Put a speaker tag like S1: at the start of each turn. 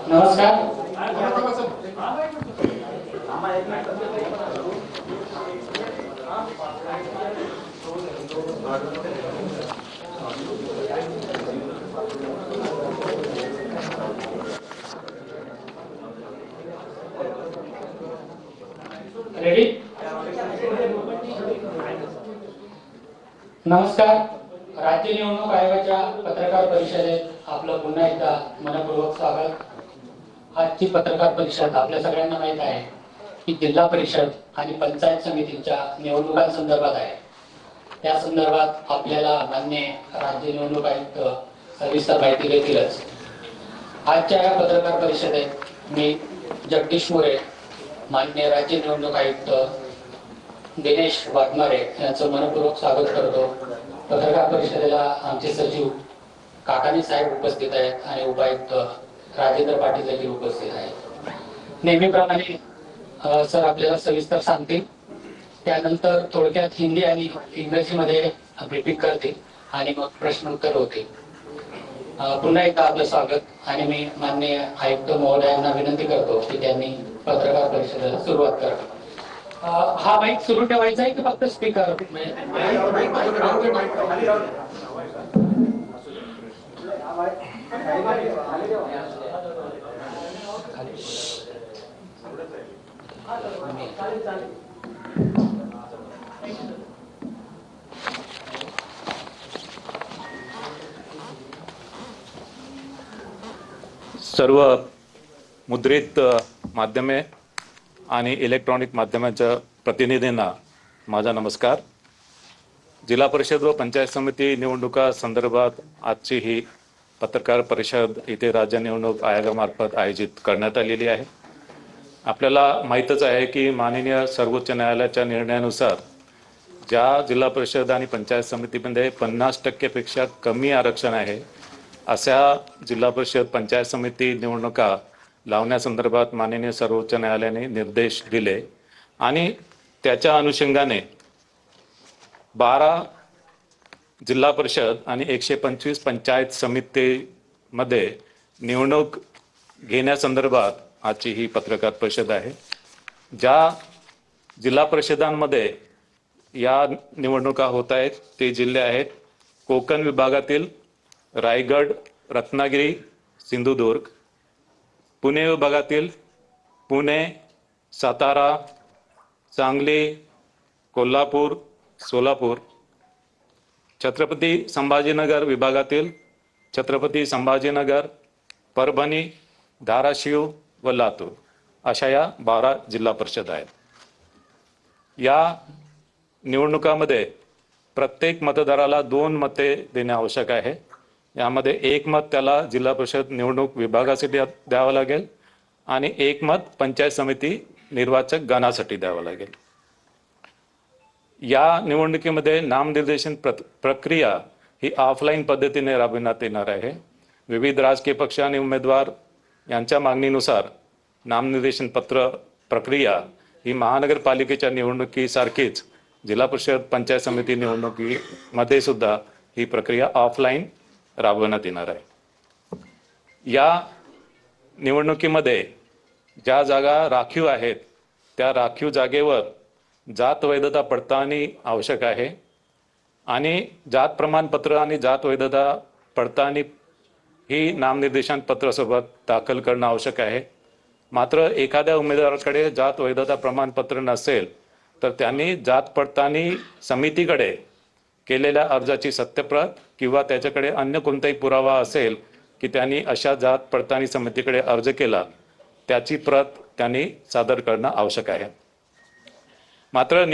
S1: नमस्कार. रेडी. नमस्कार. राज्य निवडणूक आयोगाच्या पत्रकार परिषदेत आपलं पुन्हा एकदा मनपूर्वक स्वागत. आजची पत्रकार परिषद आपल्या सगळ्यांना माहित आहे की जिल्हा परिषद आणि पंचायत समितीच्या निवडणुकांसंदर्भात आहे. त्या संदर्भात आपल्याला मान्य राज्य निवडणूक आयुक्त सविस्तर माहिती देतीलच. आजच्या या पत्रकार परिषदेत मी जगदीश मोरे, माननीय राज्य निवडणूक आयुक्त दिनेश वाघमारे यांचं मनपूर्वक स्वागत करतो. पत्रकार परिषदेला आमचे सचिव काकानी साहेब उपस्थित आहेत आणि उपायुक्त राजेंद्र पाटील देखील उपस्थित आहेत. नेहमीप्रमाणे सर आपल्याला सविस्तर सांगतील, त्यानंतर थोडक्यात हिंदी आणि इंग्रजीमध्ये ब्रीफिंग करतील आणि मग प्रश्न उत्तर होतील. पुन्हा एकदा आपलं स्वागत आणि मी माननीय आयुक्त महोदयांना विनंती करतो की त्यांनी पत्रकार परिषदेला सुरुवात करावी. हा माईक सुरू ठेवायचा आहे की फक्त स्पीकर?
S2: सर्व मुद्रित माध्यमे आणि इलेक्ट्रॉनिक माध्यमांच्या प्रतिनिधींना माझा नमस्कार. जिल्हा परिषद व पंचायत समिती निवडणुका संदर्भात आजची ही पत्रकार परिषद इथे राज्य निवडणूक आयोगामार्फत आयोजित करण्यात आलेली आहे. आपल्याला माहीतच आहे की माननीय सर्वोच्च न्यायालयाच्या निर्णयानुसार ज्या जिल्हा परिषद आणि पंचायत समितीमध्ये 50% पेक्षा कमी आरक्षण आहे अशा जिल्हा परिषद पंचायत समिती निवडणुका लावण्यासंदर्भात माननीय सर्वोच्च न्यायालयाने निर्देश दिले आणि त्याच्या अनुषंगाने 12 जिल्हा परिषद आणि 125 पंचायत समितीमध्ये निवडणूक घेण्यासंदर्भात आजची ही पत्रकार परिषद आहे. ज्या जिल्हा परिषदांमध्ये या निवडणुका होत आहेत ते जिल्हे आहेत कोकण विभागातील रायगड, रत्नागिरी, सिंधुदुर्ग, पुणे विभागातील पुणे, सातारा, सांगली, कोल्हापूर, सोलापूर, छत्रपती संभाजीनगर विभागातील छत्रपती संभाजीनगर, परभणी, धाराशिव व लातूर अशा या 12 जिल्हा परिषद आहेत. या निवडणुकामध्ये प्रत्येक मतदाराला 2 मते देणे आवश्यक आहे. यामध्ये 1 मत त्याला जिल्हा परिषद निवडणूक विभागासाठी द्यावं लागेल आणि 1 मत पंचायत समिती निर्वाचक गणासाठी द्यावं लागेल. या निवडणुकीमध्ये नामनिर्देशन प्रक्रिया ही ऑफलाईन पद्धतीने राबविण्यात येणार आहे. विविध राजकीय पक्ष आणि उमेदवार यांच्या मागणीनुसार नामनिर्देशन पत्र प्रक्रिया ही महानगरपालिकेच्या निवडणुकीसारखीच जिल्हा परिषद पंचायत समिती निवडणुकीमध्ये सुद्धा ही प्रक्रिया ऑफलाईन राबवण्यात येणार आहे. या निवडणुकीमध्ये ज्या जागा राखीव आहेत त्या राखीव जागेवर जात वैधता पडताळणी आवश्यक आहे आणि जात प्रमाणपत्र आणि जात वैधता पडताळणी ही नामनिर्देशन पत्रासोबत दाखल करणं आवश्यक आहे. मात्र एखाद्या उमेदवाराकडे जात वैधता प्रमाणपत्र नसेल तर त्यांनी जात पडताळणी समितीकडे केलेल्या अर्जाची सत्यप्रत किंवा त्याच्याकडे अन्य कोणताही पुरावा असेल की त्यांनी अशा जात पडताळणी समितीकडे अर्ज केला त्याची प्रत त्यांनी सादर करणं आवश्यक आहे. मात्र